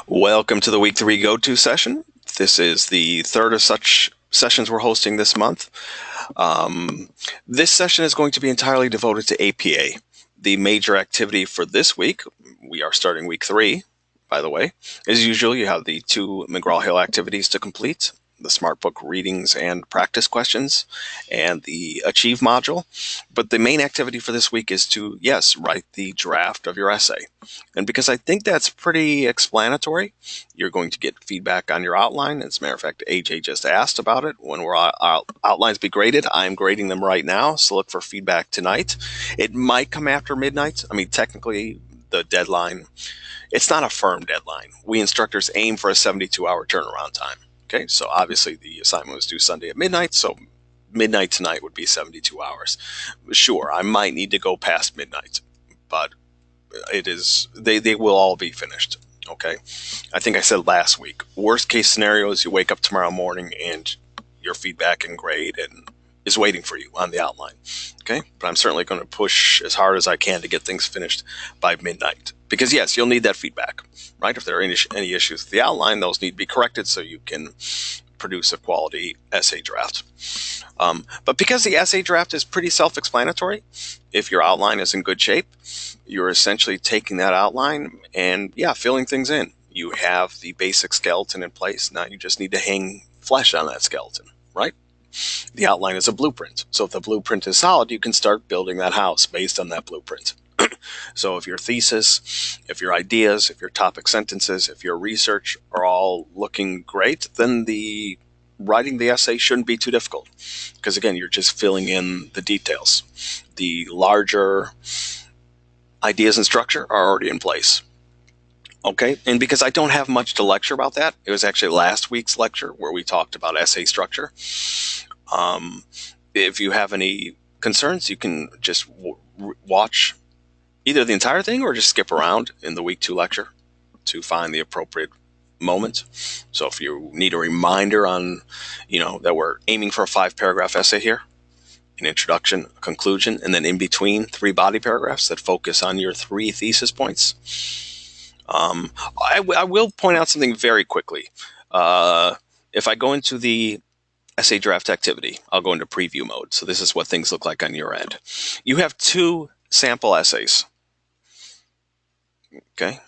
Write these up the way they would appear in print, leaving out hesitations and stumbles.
Welcome to the Week 3 Go-To session. This is the third of such sessions we're hosting this month. This session is going to be entirely devoted to APA. The major activity for this week, we are starting Week 3, by the way. As usual, you have the 2 McGraw-Hill activities to complete, the Smart Book readings and practice questions, and the Achieve module. But the main activity for this week is to, yes, write the draft of your essay. And because I think that's pretty explanatory, you're going to get feedback on your outline. As a matter of fact, AJ just asked about it. When will our outlines be graded? I'm grading them right now, so look for feedback tonight. It might come after midnight. I mean, technically, the deadline, it's not a firm deadline. We instructors aim for a 72-hour turnaround time. Okay, so obviously the assignment was due Sunday at midnight, so midnight tonight would be 72 hours. Sure, I might need to go past midnight, but it is they will all be finished. Okay, I think I said last week, worst case scenario is you wake up tomorrow morning and your feedback and grade and is waiting for you on the outline. Okay, but I'm certainly going to push as hard as I can to get things finished by midnight, because yes, you'll need that feedback, right? If there are any issues with the outline, those need to be corrected so you can produce a quality essay draft. But because the essay draft is pretty self-explanatory, if your outline is in good shape, you're essentially taking that outline and, yeah, filling things in. You have the basic skeleton in place. Now you just need to hang flesh on that skeleton, right? The outline is a blueprint. So if the blueprint is solid, you can start building that house based on that blueprint. So if your thesis, if your ideas, if your topic sentences, if your research are all looking great, then writing the essay shouldn't be too difficult. Because again, you're just filling in the details. The larger ideas and structure are already in place. Okay, and because I don't have much to lecture about that, it was actually last week's lecture where we talked about essay structure. If you have any concerns, you can just watch either the entire thing or just skip around in the week 2 lecture to find the appropriate moment. So if you need a reminder on, that we're aiming for a 5-paragraph essay here, an introduction, a conclusion, and then in between 3 body paragraphs that focus on your 3 thesis points. I will point out something very quickly. If I go into the essay draft activity, I'll go into preview mode. So this is what things look like on your end. You have 2 sample essays. Okay.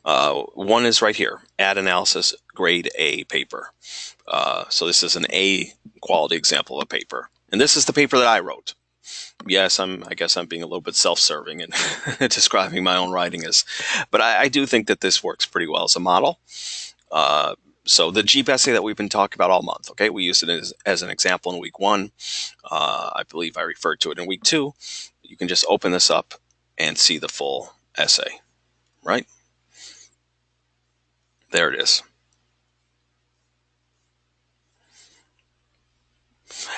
One is right here, Ad Analysis, Grade A paper. So this is an A quality example of a paper. And this is the paper that I wrote. Yes, I guess I'm being a little bit self-serving and describing my own writing but I do think that this works pretty well as a model. So the Jeep essay that we've been talking about all month, okay, we used it as an example in week 1. I believe I referred to it in week 2. You can just open this up and see the full essay, right? There it is.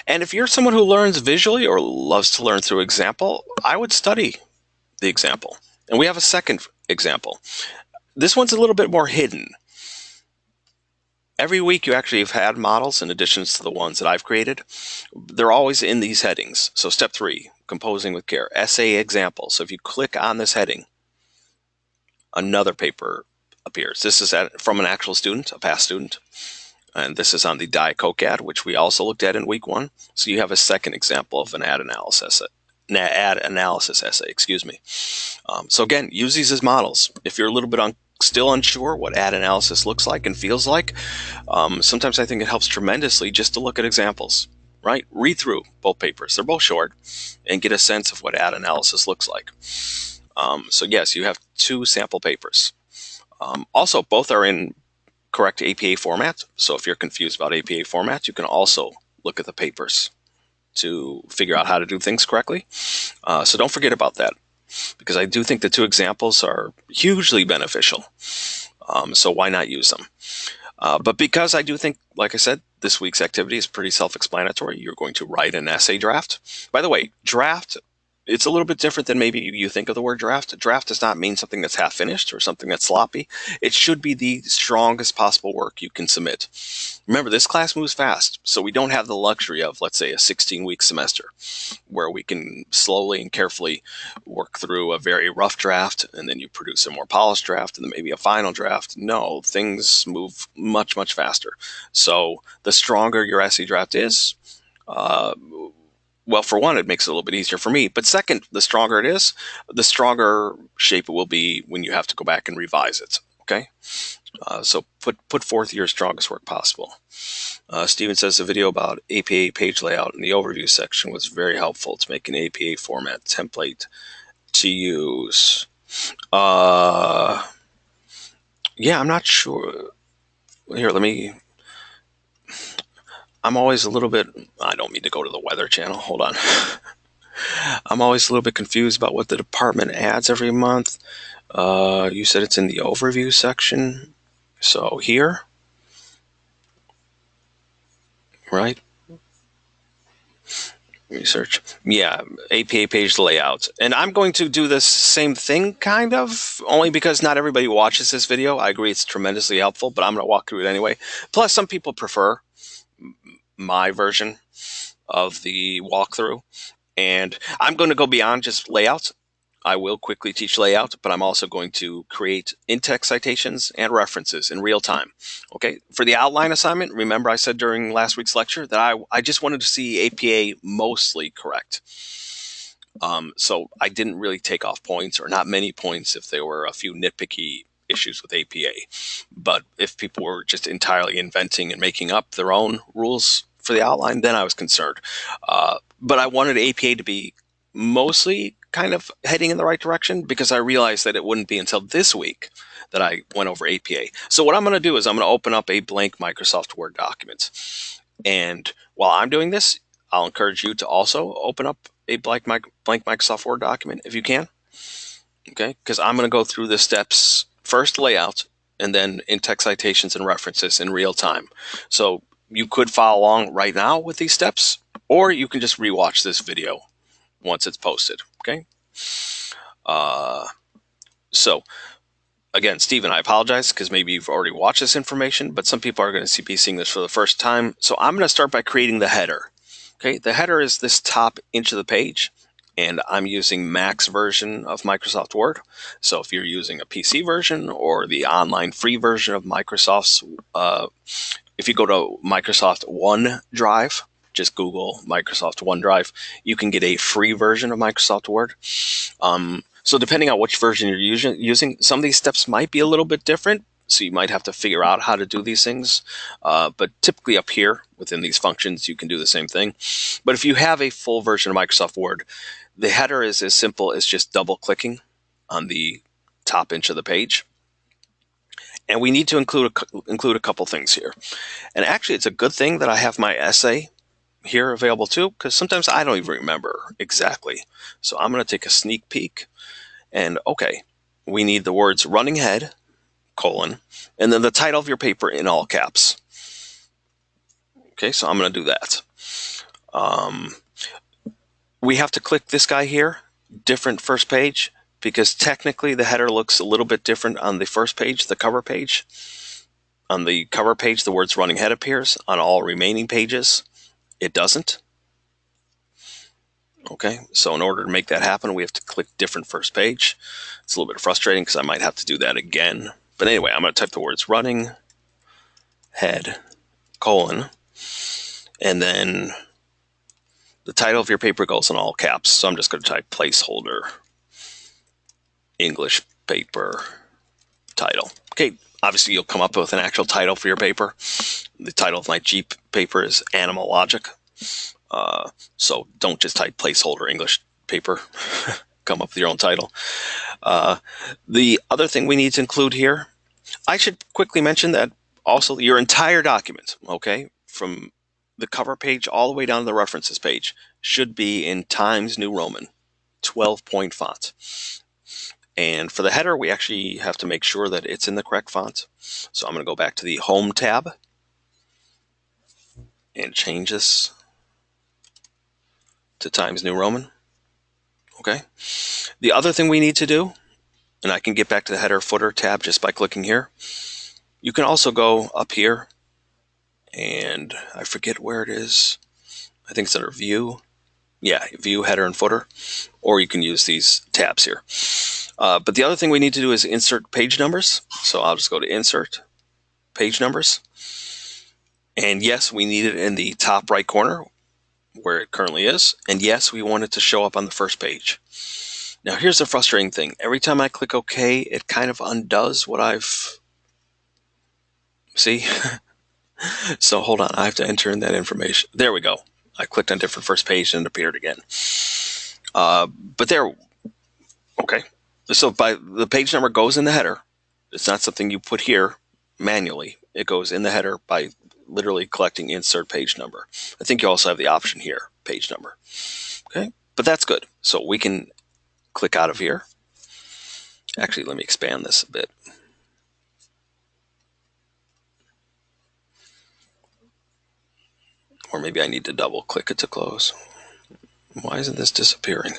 And if you're someone who learns visually or loves to learn through example, I would study the example. And we have a second example. This one's a little bit more hidden. Every week you actually have had models in addition to the ones that I've created. They're always in these headings. So step 3, composing with care, essay example. So if you click on this heading, another paper appears. This is from an actual student, a past student. And this is on the Diet Coke ad, which we also looked at in week 1. So you have a second example of an ad analysis essay, excuse me. So again, use these as models. If you're a little bit still unsure what ad analysis looks like and feels like, sometimes I think it helps tremendously just to look at examples, right? Read through both papers. They're both short, and get a sense of what ad analysis looks like. So yes, you have 2 sample papers. Also, both are in correct APA format. So if you're confused about APA format, you can also look at the papers to figure out how to do things correctly. So don't forget about that, because I do think the 2 examples are hugely beneficial. So why not use them? But because I do think, like I said, this week's activity is pretty self-explanatory, you're going to write an essay draft. By the way, draft it's a little bit different than maybe you think of the word draft. Draft does not mean something that's half finished or something that's sloppy. It should be the strongest possible work you can submit. Remember, this class moves fast, so we don't have the luxury of, let's say, a 16-week semester where we can slowly and carefully work through a very rough draft, and then you produce a more polished draft, and then maybe a final draft. No, things move much, much faster. So the stronger your essay draft is, well, for one, it makes it a little bit easier for me. But second, the stronger it is, the stronger shape it will be when you have to go back and revise it. Okay? So put forth your strongest work possible. Steven says the video about APA page layout in the overview section was very helpful to make an APA format template to use. Yeah, I'm not sure. Here, I'm always a little bit, I don't mean to go to the Weather Channel. Hold on. I'm always a little bit confused about what the department adds every month. You said it's in the overview section. So here, right? Research. Yeah, APA page layout. And I'm going to do this same thing, kind of, only because not everybody watches this video. I agree it's tremendously helpful, but I'm going to walk through it anyway. Plus, some people prefer my version of the walkthrough. And I'm going to go beyond just layouts. I will quickly teach layout, but I'm also going to create in-text citations and references in real time. Okay, for the outline assignment, remember I said during last week's lecture that I just wanted to see APA mostly correct. So I didn't really take off points, or not many points if there were a few nitpicky issues with APA. But if people were just entirely inventing and making up their own rules for the outline, then I was concerned. But I wanted APA to be mostly kind of heading in the right direction, because I realized that it wouldn't be until this week that I went over APA. So what I'm going to do is I'm going to open up a blank Microsoft Word document. And while I'm doing this, I'll encourage you to also open up a blank Microsoft Word document if you can. Okay, because I'm going to go through the steps, first layout, and then in-text citations and references in real time. So you could follow along right now with these steps, or you can just rewatch this video once it's posted. Okay. So again, Stephen, I apologize because maybe you've already watched this information, but some people are going to be seeing this for the first time. So I'm going to start by creating the header. Okay, the header is this top inch of the page, and I'm using Mac's version of Microsoft Word. So if you're using a PC version or the online free version of Microsoft's, if you go to Microsoft OneDrive, just Google Microsoft OneDrive, you can get a free version of Microsoft Word. So depending on which version you're using, some of these steps might be a little bit different. So you might have to figure out how to do these things. But typically up here within these functions, you can do the same thing. But if you have a full version of Microsoft Word, the header is as simple as just double clicking on the top inch of the page. And we need to include a couple things here. And actually, it's a good thing that I have my essay here available too, because sometimes I don't even remember exactly. So I'm going to take a sneak peek. And okay, we need the words running head, colon, and then the title of your paper in all caps. Okay, so I'm going to do that. We have to click this guy here, different first page, because technically the header looks a little bit different on the first page, the cover page. On the cover page, the words running head appears. On all remaining pages, it doesn't. Okay, so in order to make that happen, we have to click different first page. It's a little bit frustrating because I might have to do that again. But anyway, I'm going to type the words running head, colon, and then the title of your paper goes in all caps. So I'm just going to type placeholder English paper title. Okay, obviously you'll come up with an actual title for your paper. The title of my G paper is Animal Logic. So don't just type placeholder English paper. Come up with your own title. The other thing we need to include here, I should quickly mention that also your entire document, okay, from the cover page all the way down to the references page, should be in Times New Roman, 12-point font. And for the header, we actually have to make sure that it's in the correct font. So I'm going to go back to the Home tab and change this to Times New Roman. Okay. The other thing we need to do, and I can get back to the header footer tab just by clicking here. You can also go up here, and I forget where it is. I think it's under view. Yeah, view, header, and footer. Or you can use these tabs here. But the other thing we need to do is insert page numbers. So I'll just go to insert page numbers. And yes, we need it in the top right corner where it currently is. And yes, we want it to show up on the first page. Now here's the frustrating thing. Every time I click OK, it kind of undoes what I've... See? So hold on, I have to enter in that information. There we go. I clicked on different first page and it appeared again. But there, okay. So by the page number goes in the header. It's not something you put here manually. It goes in the header by literally collecting insert page number. I think you also have the option here, page number. Okay, but that's good. So we can click out of here. Actually, let me expand this a bit. Or maybe I need to double click it to close. Why isn't this disappearing?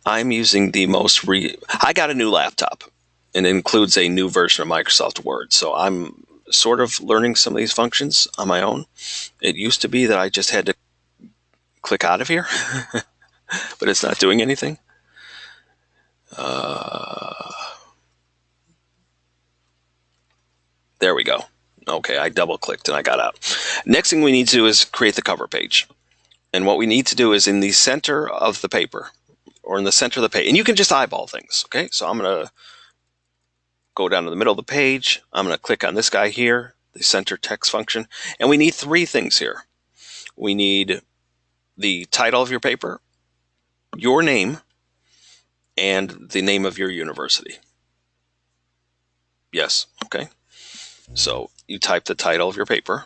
I'm using the most I got a new laptop, and it includes a new version of Microsoft Word. So I'm sort of learning some of these functions on my own. It used to be that I just had to click out of here, but it's not doing anything. There we go. Okay, I double clicked and I got out. Next thing we need to do is create the cover page. And what we need to do is in the center of the paper, or in the center of the page, and you can just eyeball things, okay? So I'm going to go down to the middle of the page. I'm going to click on this guy here, the center text function, and we need three things here. We need the title of your paper, your name, and the name of your university. Yes, okay. So you type the title of your paper.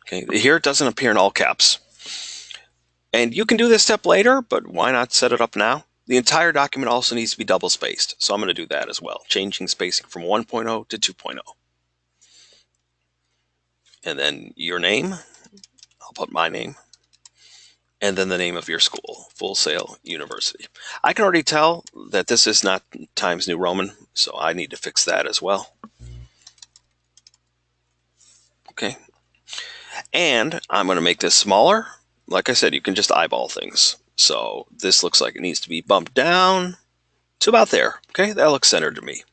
Okay, here it doesn't appear in all caps. And you can do this step later, but why not set it up now? The entire document also needs to be double spaced, so I'm going to do that as well, changing spacing from 1.0 to 2.0. And then your name, I'll put my name, and then the name of your school, Full Sail University. I can already tell that this is not Times New Roman, so I need to fix that as well. Okay. And I'm going to make this smaller. Like I said, you can just eyeball things. So this looks like it needs to be bumped down to about there. Okay, that looks centered to me.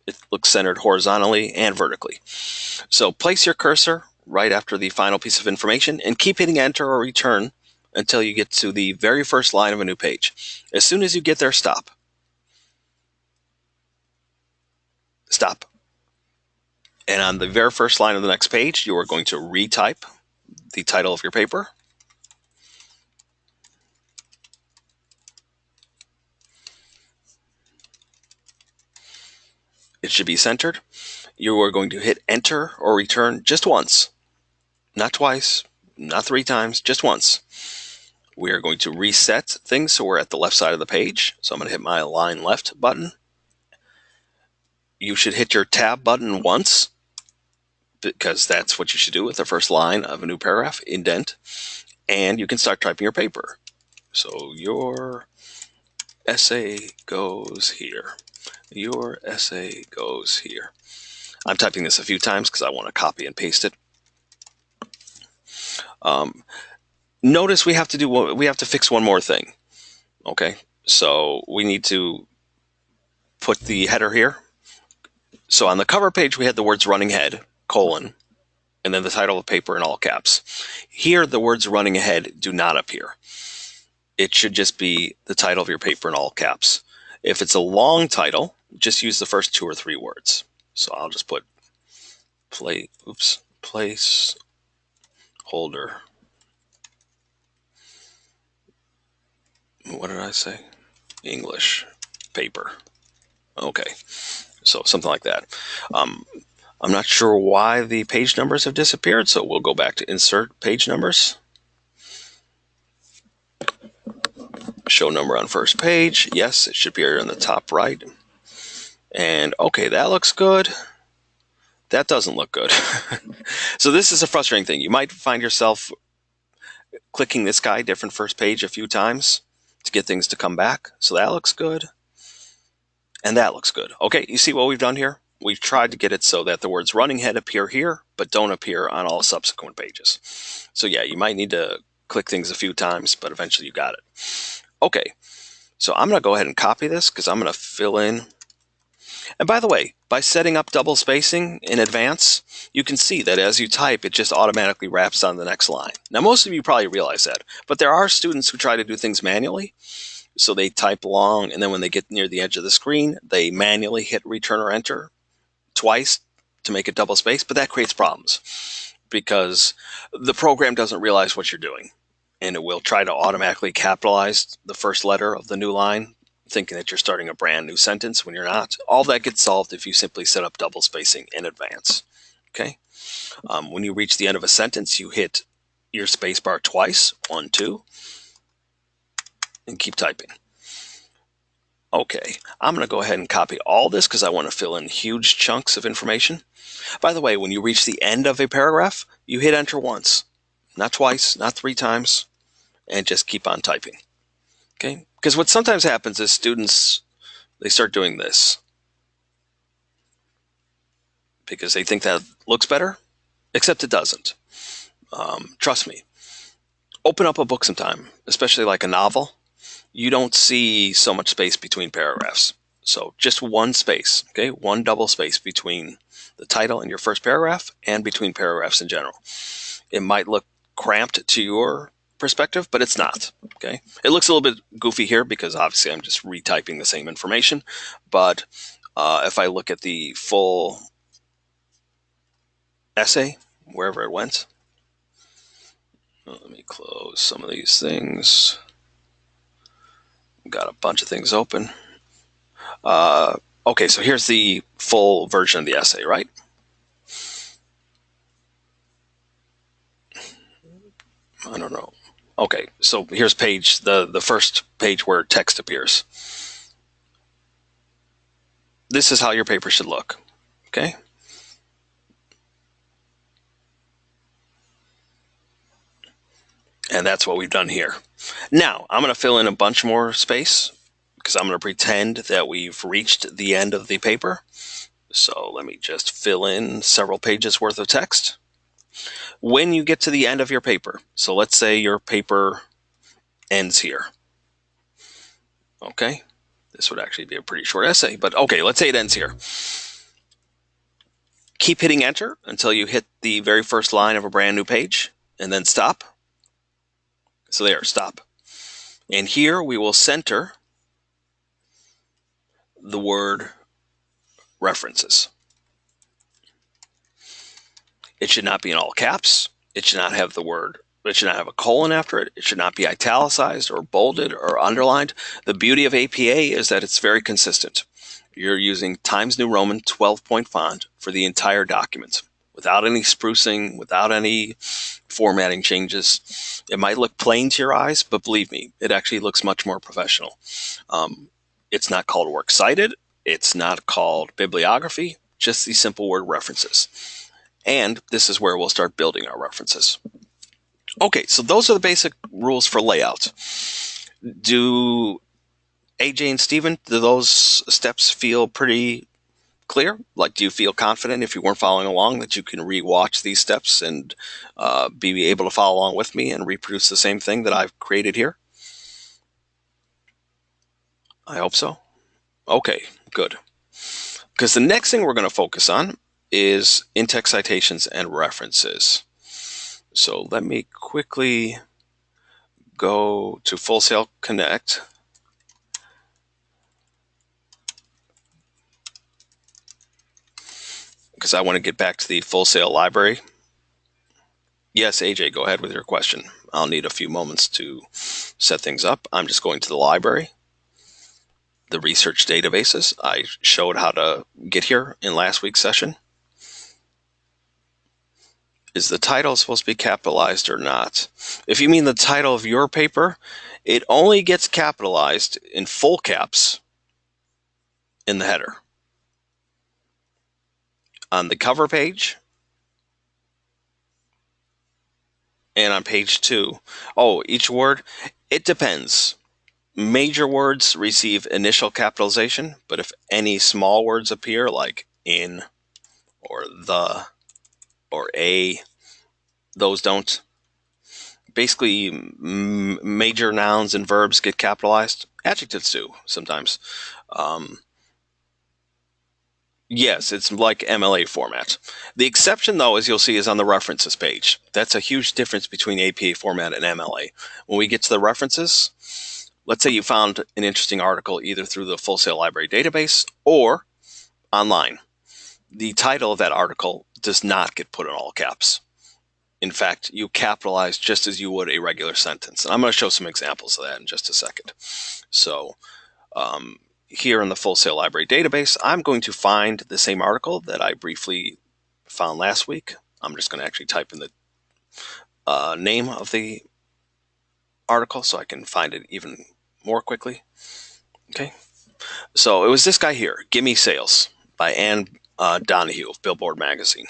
It looks centered horizontally and vertically. So place your cursor right after the final piece of information and keep hitting enter or return until you get to the very first line of a new page. As soon as you get there, stop. Stop. And on the very first line of the next page, you are going to retype the title of your paper. It should be centered. You are going to hit enter or return just once. Not twice, not three times, just once. We are going to reset things so we're at the left side of the page. So I'm going to hit my align left button. You should hit your tab button once, because that's what you should do with the first line of a new paragraph, indent, and you can start typing your paper. So your essay goes here. Your essay goes here. I'm typing this a few times because I want to copy and paste it. Notice we have to fix one more thing. Okay, so we need to put the header here. So on the cover page, we had the words running ahead, colon, and then the title of the paper in all caps. Here, the words running ahead do not appear. It should just be the title of your paper in all caps. If it's a long title, just use the first 2 or 3 words. So I'll just put place holder. What did I say? English paper. Okay, so something like that. I'm not sure why the page numbers have disappeared, so we'll go back to insert page numbers. Show number on first page. Yes, it should be here in the top right. And okay, that looks good. That doesn't look good. So this is a frustrating thing. You might find yourself clicking this guy, different first page, a few times to get things to come back. So that looks good. And that looks good. Okay, you see what we've done here? We've tried to get it so that the words running head appear here, but don't appear on all subsequent pages. So yeah, you might need to click things a few times, but eventually you got it. Okay, so I'm going to go ahead and copy this because I'm going to fill in. And by the way, by setting up double spacing in advance, you can see that as you type, it just automatically wraps on the next line. Now, most of you probably realize that, but there are students who try to do things manually. So they type along, and then when they get near the edge of the screen, they manually hit return or enter twice to make it double space, but that creates problems because the program doesn't realize what you're doing, and it will try to automatically capitalize the first letter of the new line, thinking that you're starting a brand new sentence when you're not. All that gets solved if you simply set up double spacing in advance. Okay. When you reach the end of a sentence, you hit your space bar twice, 1, 2, and keep typing. Okay, I'm going to go ahead and copy all this because I want to fill in huge chunks of information. By the way, when you reach the end of a paragraph, you hit enter once, not twice, not 3 times, and just keep on typing. Okay, because what sometimes happens is students, they start doing this because they think that looks better, except it doesn't. Trust me. Open up a book sometime, especially like a novel. You don't see so much space between paragraphs. So just one space, okay? One double space between the title and your first paragraph and between paragraphs in general. It might look cramped to your perspective, but it's not, okay? It looks a little bit goofy here because obviously I'm just retyping the same information. But if I look at the full essay, wherever it went, let me close some of these things. Got a bunch of things open. Okay, so here's the full version of the essay, right? I don't know. Okay, so here's page, the first page where text appears. This is how your paper should look, okay? And that's what we've done here. Now, I'm going to fill in a bunch more space because I'm going to pretend that we've reached the end of the paper. So let me just fill in several pages worth of text. When you get to the end of your paper, so let's say your paper ends here. Okay, this would actually be a pretty short essay, but okay, let's say it ends here. Keep hitting enter until you hit the very first line of a brand new page, and then stop. So there, stop. And here we will center the word references. It should not be in all caps. It should not have the word, it should not have a colon after it. It should not be italicized or bolded or underlined. The beauty of APA is that it's very consistent. You're using Times New Roman 12-point font for the entire document without any sprucing, without any formatting changes. It might look plain to your eyes, but believe me, it actually looks much more professional. It's not called works cited. It's not called bibliography, just the simple word references. And this is where we'll start building our references. Okay, so those are the basic rules for layout. Do AJ and Steven, do those steps feel pretty clear? Like, do you feel confident if you weren't following along that you can re-watch these steps and be able to follow along with me and reproduce the same thing that I've created here? I hope so. Okay, good. Because the next thing we're going to focus on is in-text citations and references. So let me quickly go to Full Sail Connect. Because I want to get back to the Full Sail library. Yes, AJ, go ahead with your question. I'll need a few moments to set things up. I'm just going to the library. The research databases. I showed how to get here in last week's session. Is the title supposed to be capitalized or not? If you mean the title of your paper, it only gets capitalized in full caps in the header. on the cover page and on page 2. Oh, each word, it depends. Major words receive initial capitalization, but if any small words appear, like in or the or a, those don't. Basically, major nouns and verbs get capitalized. Adjectives too, sometimes. Um, yes, it's like MLA format. The exception, though, as you'll see, is on the references page. That's a huge difference between APA format and MLA. When we get to the references, let's say you found an interesting article either through the Full Sail Library database or online. The title of that article does not get put in all caps. In fact, you capitalize just as you would a regular sentence. And I'm going to show some examples of that in just a second. So here in the Full Sail Library database, I'm going to find the same article that I briefly found last week. I'm just going to actually type in the name of the article so I can find it even more quickly. Okay. So it was this guy here, Gimme Sales by Ann Donahue of Billboard Magazine.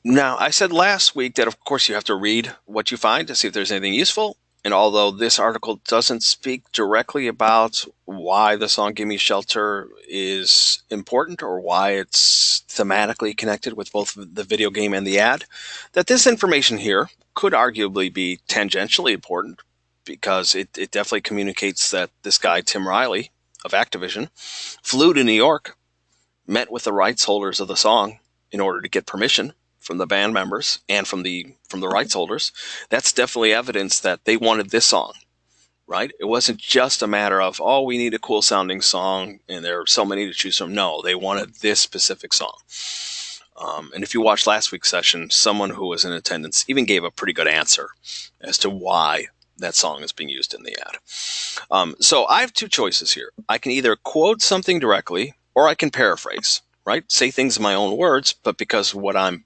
Now, I said last week that, of course, you have to read what you find to see if there's anything useful. And although this article doesn't speak directly about why the song Gimme Shelter is important or why it's thematically connected with both the video game and the ad, that this information here could arguably be tangentially important because it definitely communicates that this guy, Tim Riley of Activision, flew to New York, met with the rights holders of the song in order to get permission from the band members and from the rights holders. That's definitely evidence that they wanted this song, right? It wasn't just a matter of, oh, we need a cool sounding song and there are so many to choose from. No, they wanted this specific song. And if you watched last week's session, someone who was in attendance even gave a pretty good answer as to why that song is being used in the ad. So I have two choices here. I can either quote something directly or I can paraphrase, right? Say things in my own words, but because what I'm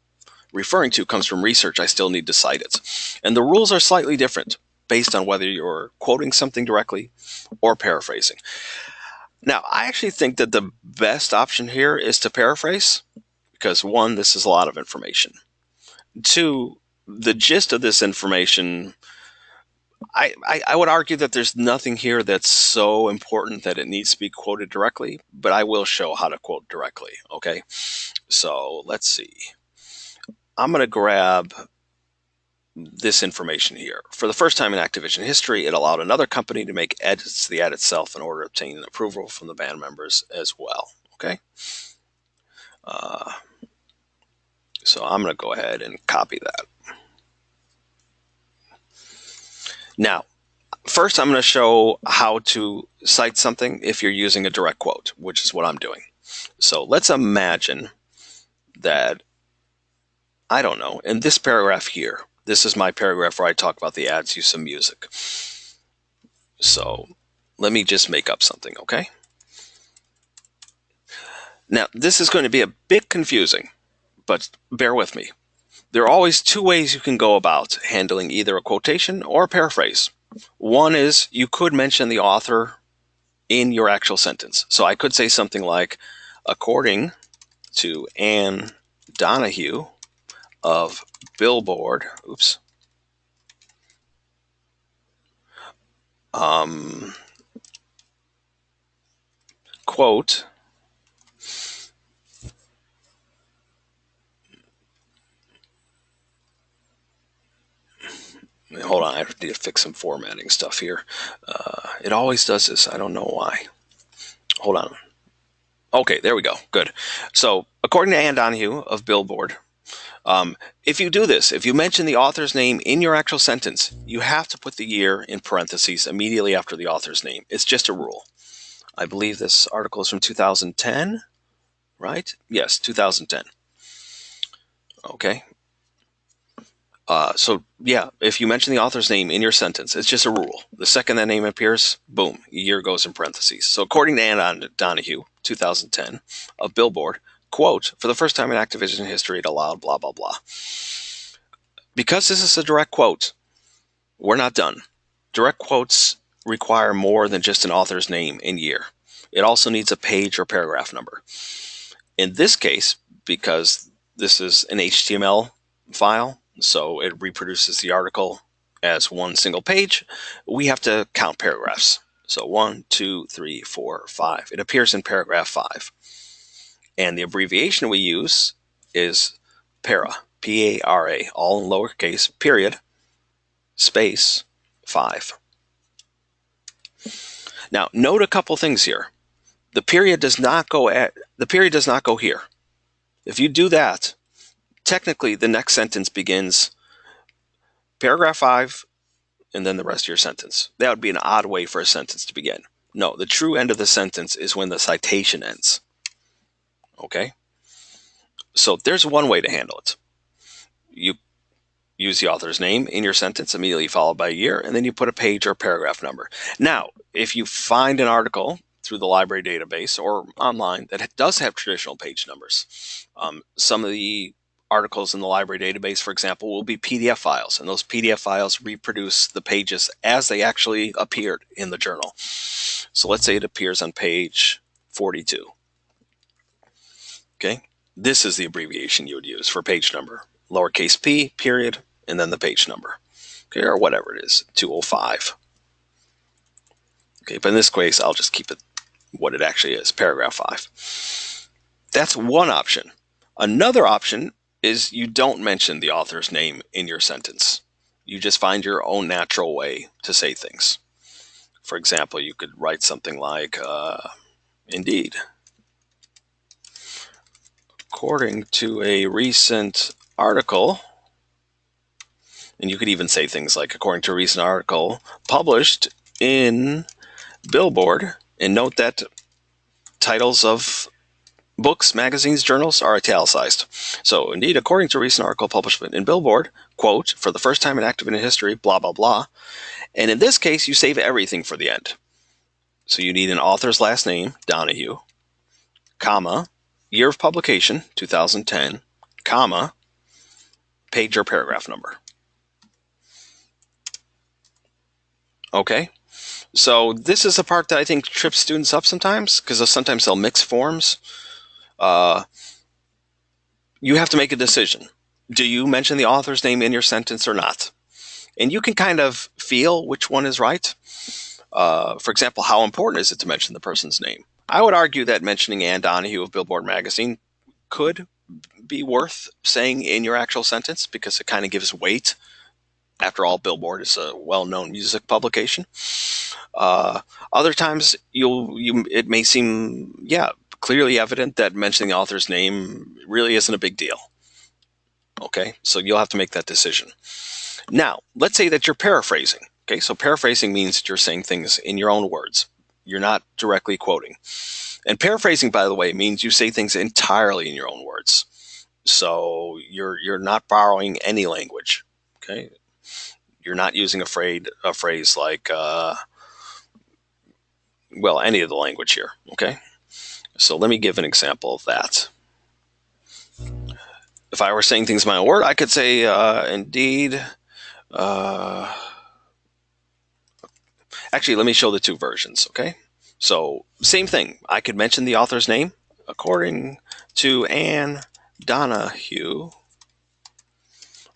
referring to comes from research, I still need to cite it. And the rules are slightly different based on whether you're quoting something directly or paraphrasing. Now, I actually think that the best option here is to paraphrase because, one, this is a lot of information. Two, the gist of this information, I would argue that there's nothing here that's so important that it needs to be quoted directly, but I will show how to quote directly, okay? So let's see. I'm going to grab this information here. For the first time in Activision history, it allowed another company to make edits to the ad itself in order to obtain approval from the band members as well. Okay. So I'm going to go ahead and copy that. Now, first I'm going to show how to cite something if you're using a direct quote, which is what I'm doing. So let's imagine that, I don't know, in this paragraph here, this is my paragraph where I talk about the ad's use of music. So let me just make up something, okay? Now, this is going to be a bit confusing, but bear with me. There are always two ways you can go about handling either a quotation or a paraphrase. One is you could mention the author in your actual sentence. So I could say something like, according to Ann Donahue of Billboard, quote, hold on, I need to fix some formatting stuff here. It always does this. I don't know why. Hold on. Okay, there we go. Good. So, according to Ann Donahue of Billboard, if you do this, if you mention the author's name in your actual sentence, you have to put the year in parentheses immediately after the author's name. It's just a rule. I believe this article is from 2010, right? Yes, 2010. Okay. So, yeah, if you mention the author's name in your sentence, it's just a rule. The second that name appears, boom, year goes in parentheses. So, according to Ann Donahue, 2010, of Billboard, quote, for the first time in Activision history, it allowed blah, blah, blah. Because this is a direct quote, we're not done. Direct quotes require more than just an author's name and year. it also needs a page or paragraph number. In this case, because this is an HTML file, so it reproduces the article as one single page, we have to count paragraphs. So 1, 2, 3, 4, 5. It appears in paragraph 5. And the abbreviation we use is para, P-A-R-A, all in lowercase, period, space, 5. Now, note a couple things here. The period does not go here. If you do that, technically the next sentence begins paragraph 5 and then the rest of your sentence. That would be an odd way for a sentence to begin. No, the true end of the sentence is when the citation ends. Okay? So there's one way to handle it. You use the author's name in your sentence, immediately followed by a year, and then you put a page or paragraph number. Now, if you find an article through the library database or online that does have traditional page numbers, some of the articles in the library database, for example, will be PDF files, and those PDF files reproduce the pages as they actually appeared in the journal. So let's say it appears on page 42. Okay, this is the abbreviation you would use for page number. Lowercase p, period, and then the page number. Okay, or whatever it is, 205. Okay, but in this case, I'll just keep it what it actually is, paragraph 5. That's one option. Another option is you don't mention the author's name in your sentence. You just find your own natural way to say things. For example, you could write something like, indeed, according to a recent article, and you could even say things like, according to a recent article published in Billboard, and note that titles of books, magazines, journals are italicized. So, indeed, according to a recent article published in Billboard, quote, for the first time in active in history, blah, blah, blah. And in this case, you save everything for the end. So you need an author's last name, Donahue, comma, year of publication, 2010, comma, page or paragraph number. Okay? So this is the part that I think trips students up sometimes, because sometimes they'll mix forms. You have to make a decision. Do you mention the author's name in your sentence or not? And you can kind of feel which one is right. For example, how important is it to mention the person's name? I would argue that mentioning Ann Donahue of Billboard magazine could be worth saying in your actual sentence, because it kind of gives weight. After all, Billboard is a well-known music publication. Other times, it may seem, clearly evident that mentioning the author's name really isn't a big deal. Okay, so you'll have to make that decision. Now, let's say that you're paraphrasing. Okay, so paraphrasing means that you're saying things in your own words. You're not directly quoting. And paraphrasing, by the way, means you say things entirely in your own words. So you're not borrowing any language. Okay, you're not using a phrase like, any of the language here. Okay, so let me give an example of that. If I were saying things in my own word, I could say, indeed. Actually, let me show the two versions, okay? So, same thing. I could mention the author's name. According to Ann Donahue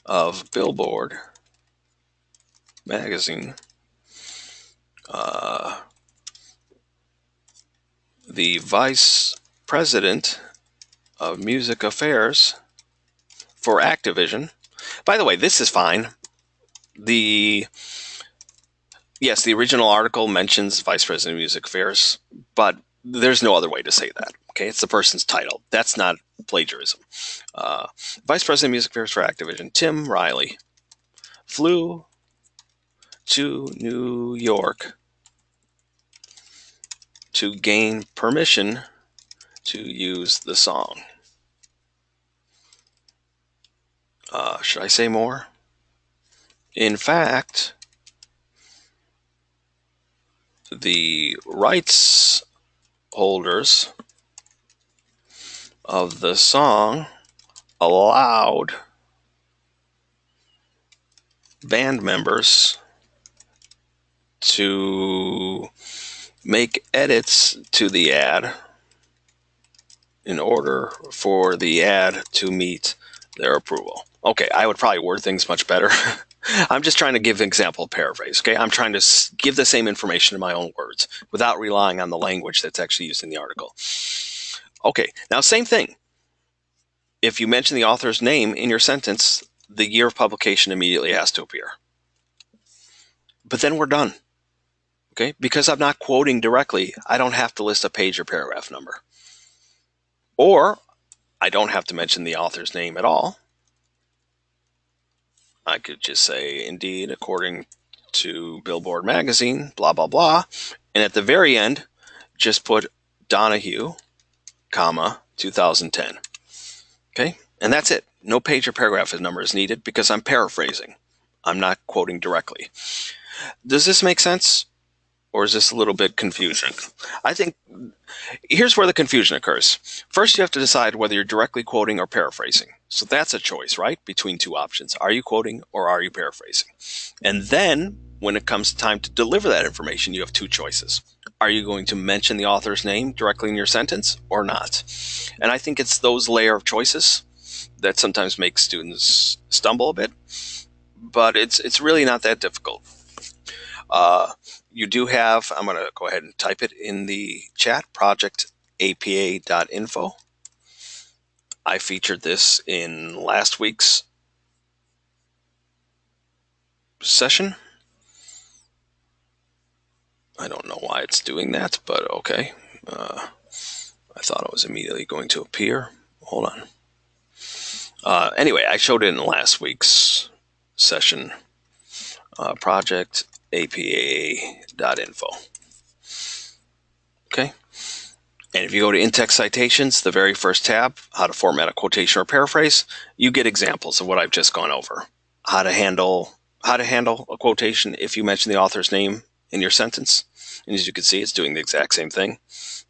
of Billboard magazine, the vice president of music affairs for Activision. By the way, this is fine. Yes, the original article mentions Vice President of Music Affairs, but there's no other way to say that. Okay, it's the person's title. That's not plagiarism. Vice President of Music Affairs for Activision, Tim Riley, flew to New York to gain permission to use the song. Should I say more? In fact, the rights holders of the song allowed band members to make edits to the ad in order for the ad to meet their approval. Okay, I would probably word things much better. I'm just trying to give an example paraphrase, okay? I'm trying to give the same information in my own words without relying on the language that's actually used in the article. Okay, now same thing. If you mention the author's name in your sentence, the year of publication immediately has to appear. But then we're done, okay? Because I'm not quoting directly, I don't have to list a page or paragraph number. Or I don't have to mention the author's name at all. I could just say, indeed, according to Billboard magazine, blah, blah, blah. And at the very end, just put Donahue, comma, 2010. Okay, and that's it. No page or paragraph number is needed because I'm paraphrasing. I'm not quoting directly. Does this make sense? Or is this a little bit confusing? I think here's where the confusion occurs. First, you have to decide whether you're directly quoting or paraphrasing. So that's a choice, right? Between two options. Are you quoting or are you paraphrasing? And then when it comes time to deliver that information, you have two choices. Are you going to mention the author's name directly in your sentence or not? And I think it's those layer of choices that sometimes make students stumble a bit, but it's really not that difficult. You do have, I'm going to go ahead and type it in the chat, projectapa.info. I featured this in last week's session. I don't know why it's doing that, but okay. I thought it was immediately going to appear. Hold on. Anyway, I showed it in last week's session, projectapa.info. Okay. And if you go to in-text citations, the very first tab, how to format a quotation or paraphrase, you get examples of what I've just gone over. How to handle a quotation if you mention the author's name in your sentence. And as you can see, it's doing the exact same thing.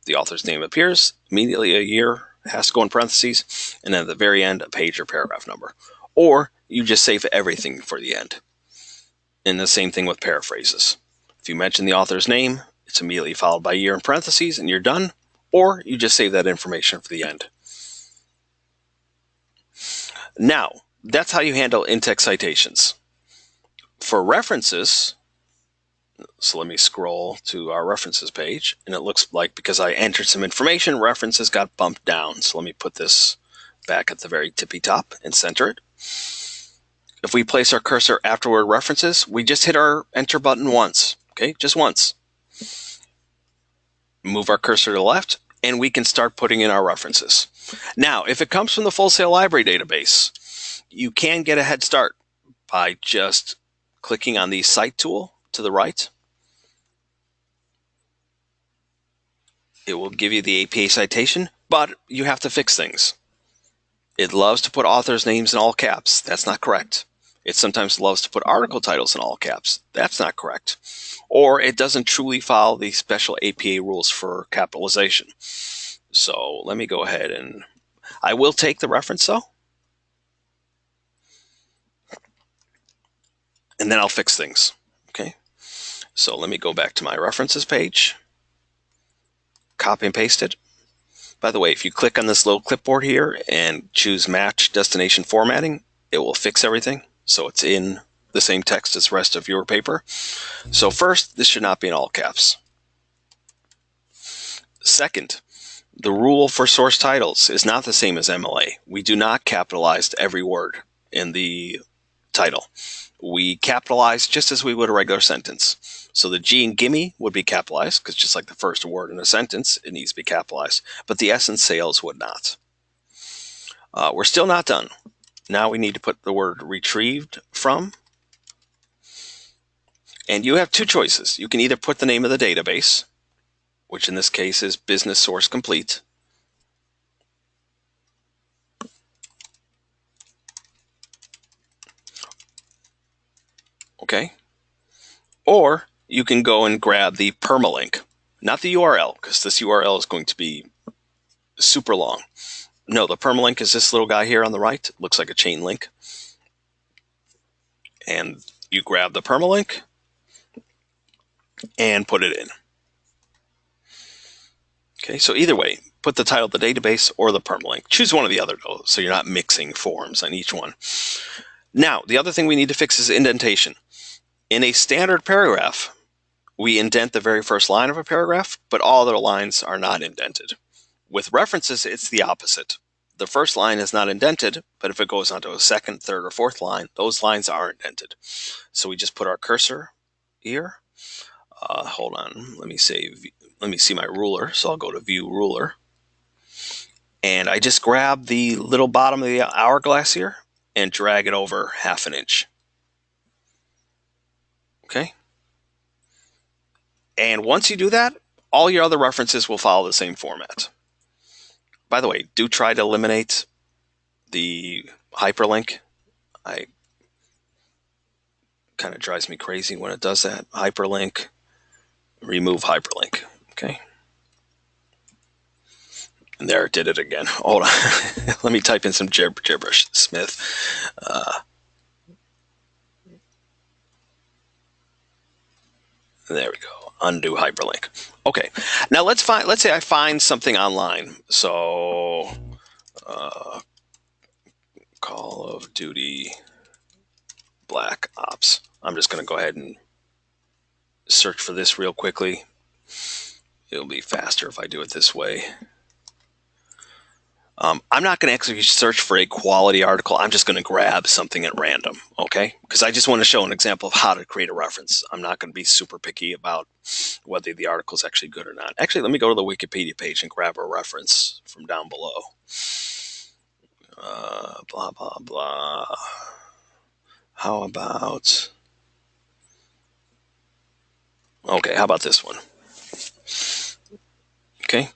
The author's name appears, immediately a year has to go in parentheses, and then at the very end, a page or paragraph number. Or you just save everything for the end. And the same thing with paraphrases. If you mention the author's name, it's immediately followed by year in parentheses, and you're done. Or you just save that information for the end. Now, that's how you handle in-text citations. For references, so let me scroll to our references page, and it looks like because I entered some information, references got bumped down. So let me put this back at the very tippy top and center it. If we place our cursor after word references, we just hit our enter button once, okay, just once. Move our cursor to the left, and we can start putting in our references. Now, if it comes from the Full Sail Library database, you can get a head start by just clicking on the Cite tool to the right. It will give you the APA citation, but you have to fix things. It loves to put authors' names in all caps. That's not correct. It sometimes loves to put article titles in all caps. That's not correct. Or it doesn't truly follow the special APA rules for capitalization. So let me go ahead and I will take the reference though. And then I'll fix things. Okay. So let me go back to my references page. Copy and paste it. By the way, if you click on this little clipboard here and choose match destination formatting, it will fix everything. So it's in the same text as the rest of your paper. So first, this should not be in all caps. Second, the rule for source titles is not the same as MLA. We do not capitalize every word in the title. We capitalize just as we would a regular sentence. So the G in gimme would be capitalized because just like the first word in a sentence, it needs to be capitalized. But the S in sales would not. We're still not done. Now we need to put the word retrieved from. And you have two choices. You can either put the name of the database, which in this case is Business Source Complete. Okay. Or you can go and grab the permalink, not the URL, because this URL is going to be super long. No, the permalink is this little guy here on the right. It looks like a chain link. And you grab the permalink and put it in. Okay, so either way, put the title of the database or the permalink. Choose one or the other though, so you're not mixing forms on each one. Now, the other thing we need to fix is indentation. In a standard paragraph, we indent the very first line of a paragraph, but all other lines are not indented. With references, it's the opposite. The first line is not indented, but if it goes onto a second, third, or fourth line, those lines are indented. So we just put our cursor here. Hold on, let me see my ruler. So I'll go to View Ruler. And I just grab the little bottom of the hourglass here and drag it over 1/2 inch. Okay. And once you do that, all your other references will follow the same format. By the way, do try to eliminate the hyperlink. I kind of drives me crazy when it does that. Hyperlink, remove hyperlink. Okay. And there it did it again. Hold on. Let me type in some gibberish. Smith. There we go. Undo hyperlink. Okay. Now let's say I find something online. So Call of Duty Black Ops. I'm just going to go ahead and search for this real quickly. It'll be faster if I do it this way. I'm not going to actually search for a quality article. I'm just going to grab something at random, okay? Because I just want to show an example of how to create a reference. I'm not going to be super picky about whether the article is actually good or not. Actually, let me go to the Wikipedia page and grab a reference from down below. Blah, blah, blah. How about... Okay, how about this one? Okay.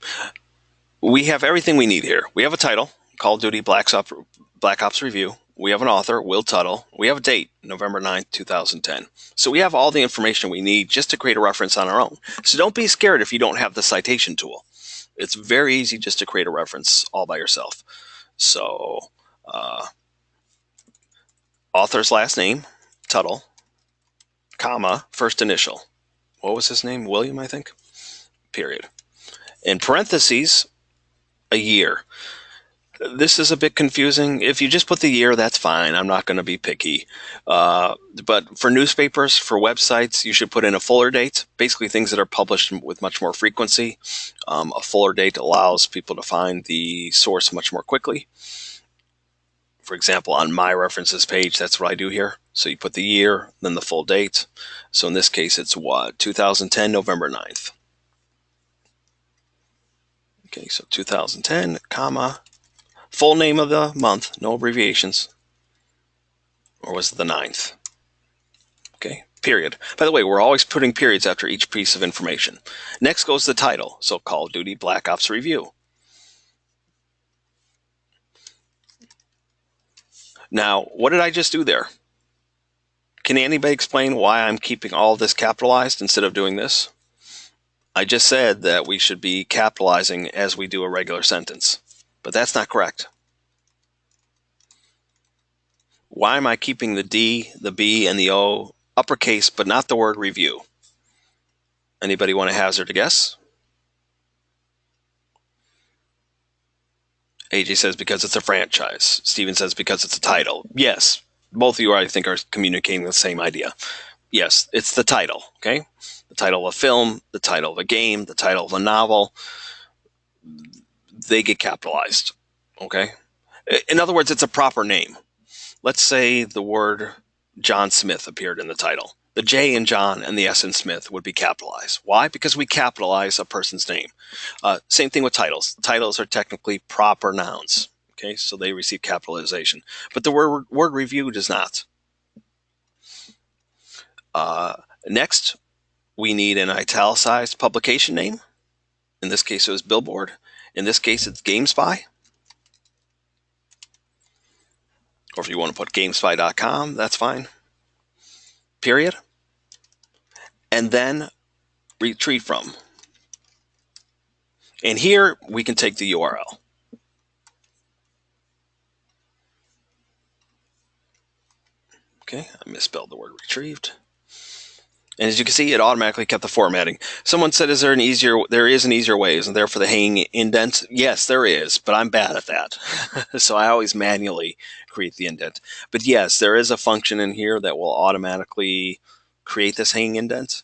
We have everything we need here. We have a title, Call of Duty Black Ops Review. We have an author, Will Tuttle. We have a date, November 9th, 2010. So we have all the information we need just to create a reference on our own. So don't be scared if you don't have the citation tool. It's very easy just to create a reference all by yourself. So author's last name, Tuttle, comma, first initial. What was his name? William, I think. Period. In parentheses, a year. This is a bit confusing. If you just put the year, that's fine. I'm not going to be picky. But for newspapers, for websites, you should put in a fuller date. Basically, things that are published with much more frequency. A fuller date allows people to find the source much more quickly. For example, on my references page, that's what I do here. So you put the year, then the full date. So in this case, it's what? 2010, November 9th. Okay, so 2010, comma, full name of the month, no abbreviations. Or was it the 9th? Okay, period. By the way, we're always putting periods after each piece of information. Next goes the title, so Call of Duty Black Ops Review. Now, what did I just do there? Can anybody explain why I'm keeping all this capitalized instead of doing this? I just said that we should be capitalizing as we do a regular sentence, but that's not correct. Why am I keeping the D, the B, and the O uppercase, but not the word review? Anybody want to hazard a guess? AJ says because it's a franchise. Steven says because it's a title. Yes, both of you, I think, are communicating the same idea. Yes, it's the title, okay? The title of a film, the title of a game, the title of a novel. They get capitalized, okay? In other words, it's a proper name. Let's say the word John Smith appeared in the title. The J in John and the S in Smith would be capitalized. Why? Because we capitalize a person's name. Same thing with titles. Titles are technically proper nouns. Okay, so they receive capitalization. But the word review does not. Next, we need an italicized publication name. In this case, it was Billboard. In this case, it's GameSpy. Or if you want to put GameSpy.com, that's fine. Period. And then retrieve from. And here we can take the URL. Okay, I misspelled the word retrieved. And as you can see, it automatically kept the formatting. Someone said, is there an easier, there is an easier way, isn't there, for the hanging indent? Yes, there is, but I'm bad at that. So I always manually create the indent. But yes, there is a function in here that will automatically create this hanging indent.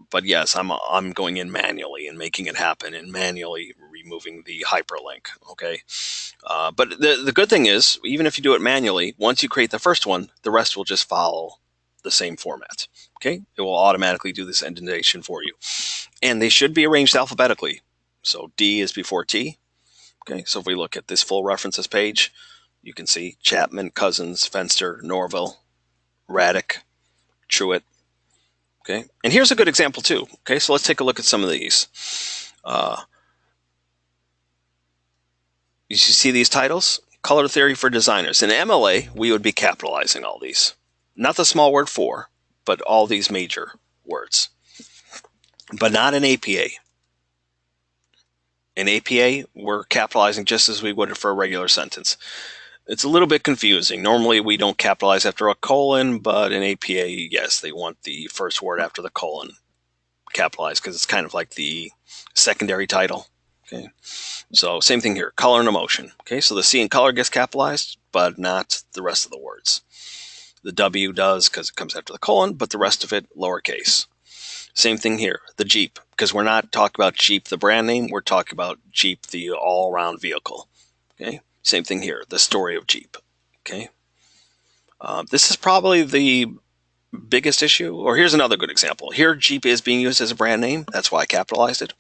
But yes, I'm going in manually and making it happen and manually removing the hyperlink. Okay. But the good thing is, even if you do it manually, once you create the first one, the rest will just follow the same format. Okay, it will automatically do this indentation for you, and they should be arranged alphabetically. So D is before T. Okay, so if we look at this full references page, you can see Chapman, Cousins, Fenster, Norville, Raddick, Truitt. Okay, and here's a good example too. Okay, so let's take a look at some of these. You see these titles? Color theory for designers. In MLA, we would be capitalizing all these. Not the small word for, but all these major words. But not in APA. In APA, we're capitalizing just as we would for a regular sentence. It's a little bit confusing. Normally, we don't capitalize after a colon, but in APA, yes, they want the first word after the colon capitalized because it's kind of like the secondary title. Okay, so same thing here, color and emotion. Okay, so the C in color gets capitalized, but not the rest of the words. The W does because it comes after the colon, but the rest of it lowercase. Same thing here, the Jeep, because we're not talking about Jeep, the brand name, we're talking about Jeep, the all-around vehicle. Okay, same thing here, the story of Jeep. Okay, this is probably the biggest issue. Or here's another good example. Here, Jeep is being used as a brand name. That's why I capitalized it.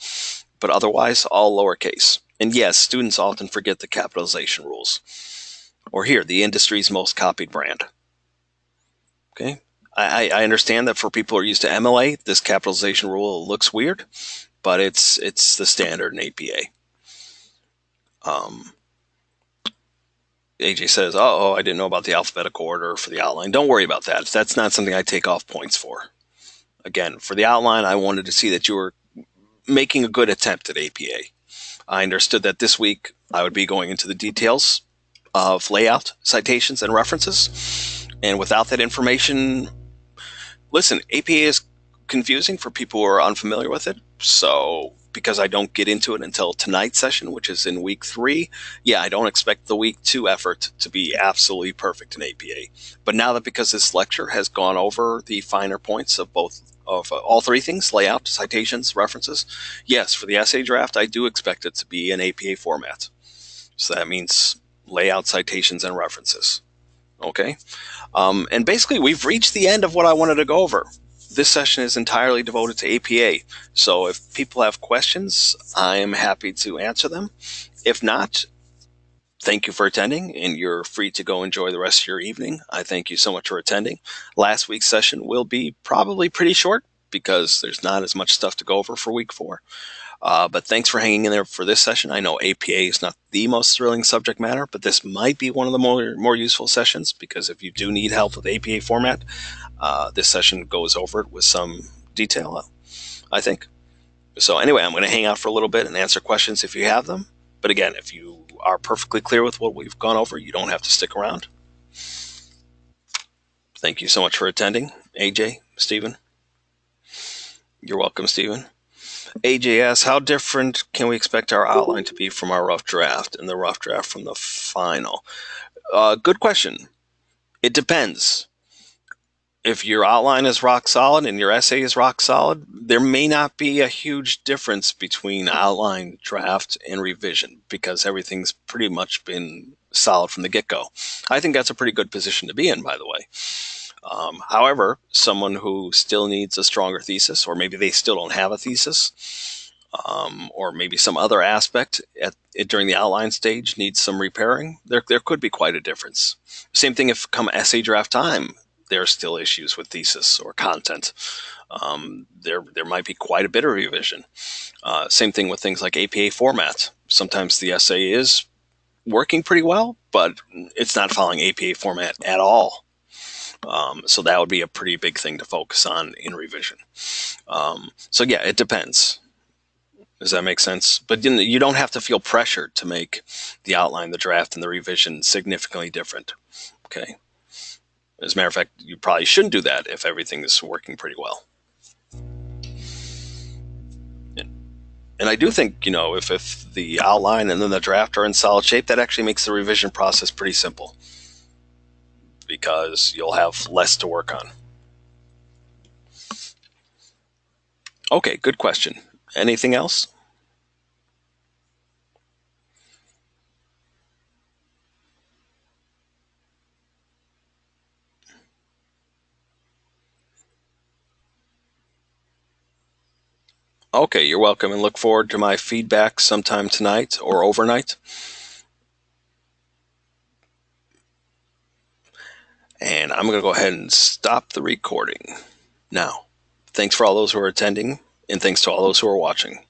But otherwise, all lowercase. And yes, students often forget the capitalization rules. Or here, the industry's most copied brand. Okay, I understand that for people who are used to MLA, this capitalization rule looks weird, but it's the standard in APA. AJ says, oh, I didn't know about the alphabetical order for the outline. Don't worry about that. That's not something I take off points for. Again, for the outline, I wanted to see that you were making a good attempt at APA. I understood that this week I would be going into the details of layout, citations, and references. And without that information, listen, APA is confusing for people who are unfamiliar with it. So because I don't get into it until tonight's session, which is in week 3, yeah, I don't expect the week 2 effort to be absolutely perfect in APA. But now that because this lecture has gone over the finer points of all three things, layout, citations, references, yes, for the essay draft, I do expect it to be in APA format. So that means layout, citations, and references. Okay. And basically, we've reached the end of what I wanted to go over. This session is entirely devoted to APA. So if people have questions, I am happy to answer them. If not, thank you for attending, and you're free to go enjoy the rest of your evening. I thank you so much for attending. Last week's session will be probably pretty short because there's not as much stuff to go over for week 4. But thanks for hanging in there for this session. I know APA is not the most thrilling subject matter, but this might be one of the more useful sessions because if you do need help with APA format, this session goes over it with some detail, I think. So anyway, I'm going to hang out for a little bit and answer questions if you have them. But again, if you are perfectly clear with what we've gone over, you don't have to stick around. Thank you so much for attending. AJ, Stephen. You're welcome, Stephen. AJ asks, how different can we expect our outline to be from our rough draft and the rough draft from the final? Good question. It depends. If your outline is rock solid and your essay is rock solid, there may not be a huge difference between outline, draft, and revision because everything's pretty much been solid from the get-go. I think that's a pretty good position to be in, by the way. However, someone who still needs a stronger thesis, or maybe they still don't have a thesis, or maybe some other aspect during the outline stage needs some repairing, there could be quite a difference. Same thing if come essay draft time, there are still issues with thesis or content. There might be quite a bit of revision. Same thing with things like APA format. Sometimes the essay is working pretty well, but it's not following APA format at all. So that would be a pretty big thing to focus on in revision. So yeah, it depends. Does that make sense? But you don't have to feel pressured to make the outline, the draft, and the revision significantly different. Okay. As a matter of fact, you probably shouldn't do that if everything is working pretty well. And I do think, if the outline and then the draft are in solid shape, that actually makes the revision process pretty simple because you'll have less to work on. Okay, good question. Anything else? Okay, you're welcome, and look forward to my feedback sometime tonight or overnight. And I'm going to go ahead and stop the recording now. Thanks for all those who are attending, and thanks to all those who are watching.